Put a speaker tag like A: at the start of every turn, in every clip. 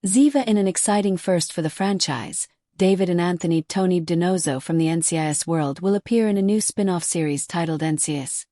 A: Ziva in an exciting first for the franchise. David and Anthony Tony Donoso from the NCIS world will appear in a new spin-off series titled NCIS.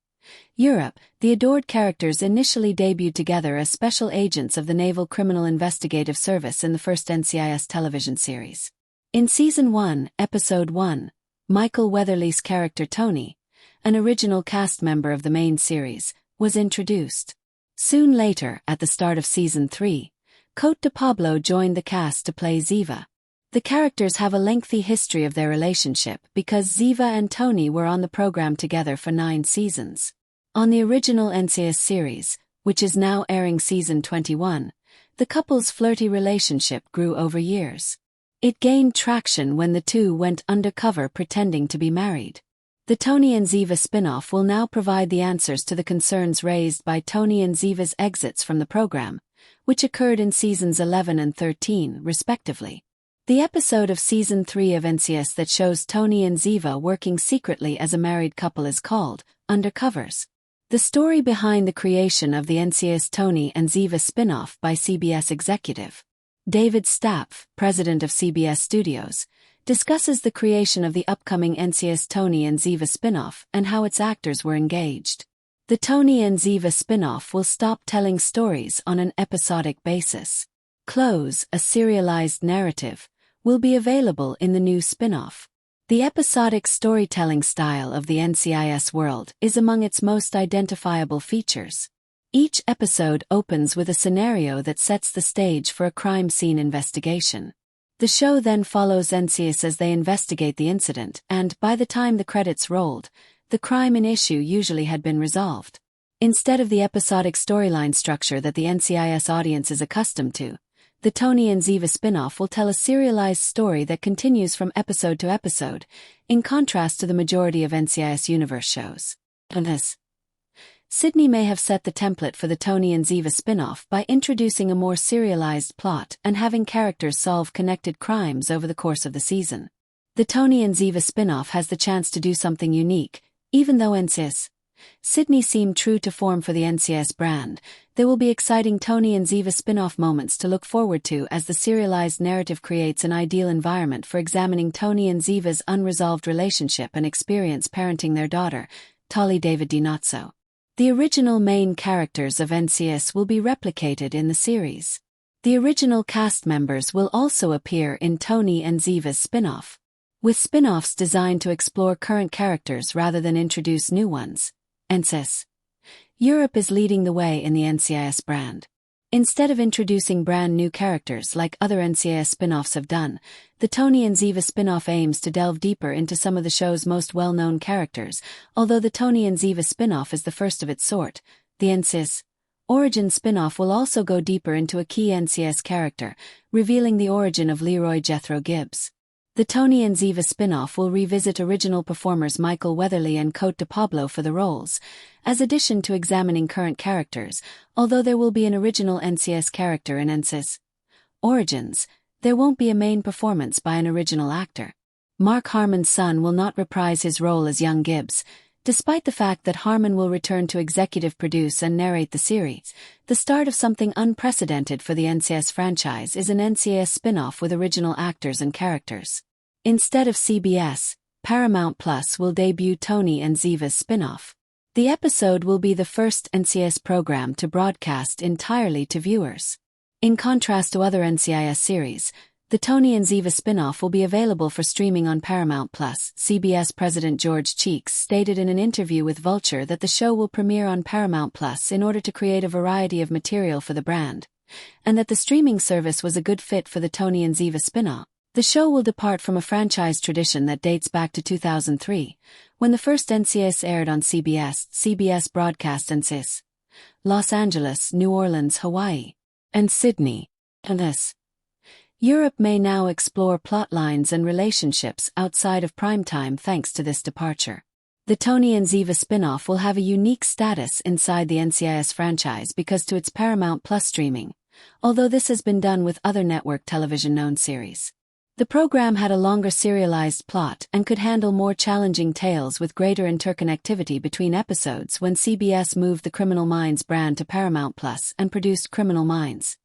A: Europe. The adored characters initially debuted together as special agents of the Naval Criminal Investigative Service in the first NCIS television series. In Season 1, Episode 1, Michael Weatherly's character Tony, an original cast member of the main series, was introduced. Soon later, at the start of Season 3, Cote de Pablo joined the cast to play Ziva. The characters have a lengthy history of their relationship because Ziva and Tony were on the program together for 9 seasons. On the original NCIS series, which is now airing Season 21, the couple's flirty relationship grew over years. It gained traction when the two went undercover pretending to be married. The Tony and Ziva spin-off will now provide the answers to the concerns raised by Tony and Ziva's exits from the program, which occurred in Seasons 11 and 13, respectively. The episode of Season 3 of NCIS that shows Tony and Ziva working secretly as a married couple is called Undercovers. The story behind the creation of the NCIS Tony and Ziva spin-off by CBS executive David Stapf, president of CBS Studios, discusses the creation of the upcoming NCIS Tony and Ziva spin-off and how its actors were engaged. The Tony and Ziva spin-off will stop telling stories on an episodic basis. Close, a serialized narrative, will be available in the new spin-off. The episodic storytelling style of the NCIS world is among its most identifiable features. Each episode opens with a scenario that sets the stage for a crime scene investigation. The show then follows NCIS as they investigate the incident, and by the time the credits rolled, the crime in issue usually had been resolved. Instead of the episodic storyline structure that the NCIS audience is accustomed to, the Tony and Ziva spin-off will tell a serialized story that continues from episode to episode, in contrast to the majority of NCIS universe shows. Sydney may have set the template for the Tony and Ziva spin-off by introducing a more serialized plot and having characters solve connected crimes over the course of the season. The Tony and Ziva spin-off has the chance to do something unique, even though NCIS Sydney seemed true to form for the NCIS brand. There will be exciting Tony and Ziva spin-off moments to look forward to as the serialized narrative creates an ideal environment for examining Tony and Ziva's unresolved relationship and experience parenting their daughter, Tolly David Dinozzo. The original main characters of NCIS will be replicated in the series. The original cast members will also appear in Tony and Ziva's spin-off, with spin-offs designed to explore current characters rather than introduce new ones. NCIS Europe is leading the way in the NCIS brand. Instead of introducing brand new characters like other NCIS spin-offs have done, the Tony and Ziva spin-off aims to delve deeper into some of the show's most well-known characters. Although the Tony and Ziva spin-off is the first of its sort, the NCIS Origin spin-off will also go deeper into a key NCIS character, revealing the origin of Leroy Jethro Gibbs. The Tony and Ziva spin-off will revisit original performers Michael Weatherly and Cote de Pablo for the roles, as addition to examining current characters. Although there will be an original NCIS character in NCIS Origins, there won't be a main performance by an original actor. Mark Harmon's son will not reprise his role as young Gibbs, despite the fact that Harmon will return to executive produce and narrate the series. The start of something unprecedented for the NCIS franchise is an NCIS spin-off with original actors and characters. Instead of CBS, Paramount Plus will debut Tony and Ziva's spin-off. The episode will be the first NCIS program to broadcast entirely to viewers. In contrast to other NCIS series, the Tony and Ziva spin-off will be available for streaming on Paramount Plus. CBS President George Cheeks stated in an interview with Vulture that the show will premiere on Paramount Plus in order to create a variety of material for the brand, and that the streaming service was a good fit for the Tony and Ziva spin-off. The show will depart from a franchise tradition that dates back to 2003, when the first NCIS aired on CBS. CBS broadcast NCIS Los Angeles, New Orleans, Hawaii, and Sydney. Europe may now explore plot lines and relationships outside of primetime thanks to this departure. The Tony and Ziva spin-off will have a unique status inside the NCIS franchise because to its Paramount Plus streaming, although this has been done with other network television-known series. The program had a longer serialized plot and could handle more challenging tales with greater interconnectivity between episodes when CBS moved the Criminal Minds brand to Paramount Plus and produced Criminal Minds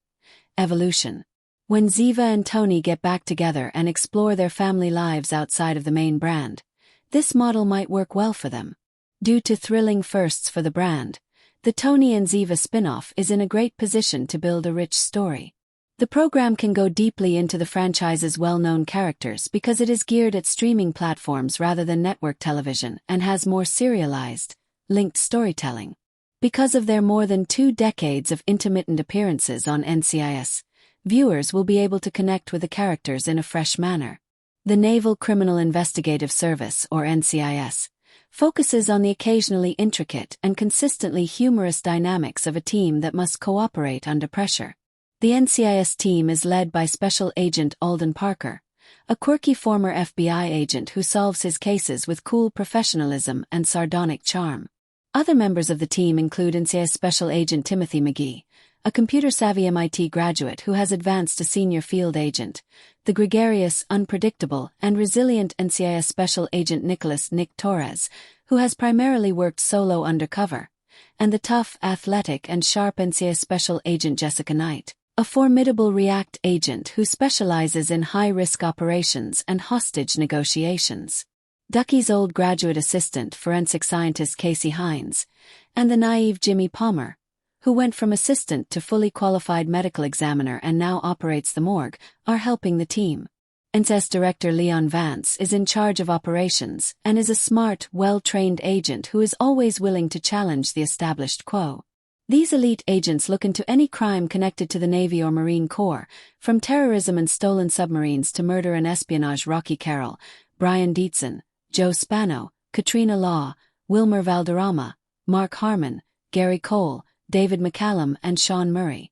A: Evolution. When Ziva and Tony get back together and explore their family lives outside of the main brand, this model might work well for them. Due to thrilling firsts for the brand, the Tony and Ziva spinoff is in a great position to build a rich story. The program can go deeply into the franchise's well-known characters because it is geared at streaming platforms rather than network television and has more serialized, linked storytelling. Because of their more than 2 decades of intermittent appearances on NCIS, viewers will be able to connect with the characters in a fresh manner. The Naval Criminal Investigative Service, or NCIS, focuses on the occasionally intricate and consistently humorous dynamics of a team that must cooperate under pressure. The NCIS team is led by Special Agent Alden Parker, a quirky former FBI agent who solves his cases with cool professionalism and sardonic charm. Other members of the team include NCIS Special Agent Timothy McGee, a computer-savvy MIT graduate who has advanced to senior field agent, the gregarious, unpredictable, and resilient NCIS Special Agent Nicholas Nick Torres, who has primarily worked solo undercover, and the tough, athletic, and sharp NCIS Special Agent Jessica Knight, a formidable react agent who specializes in high-risk operations and hostage negotiations. Ducky's old graduate assistant, forensic scientist Casey Hines, and the naive Jimmy Palmer, who went from assistant to fully qualified medical examiner and now operates the morgue, are helping the team. NCIS Director Leon Vance is in charge of operations and is a smart, well-trained agent who is always willing to challenge the established quo. These elite agents look into any crime connected to the Navy or Marine Corps, from terrorism and stolen submarines to murder and espionage. Rocky Carroll, Brian Dietzen, Joe Spano, Katrina Law, Wilmer Valderrama, Mark Harmon, Gary Cole, David McCallum, and Sean Murray.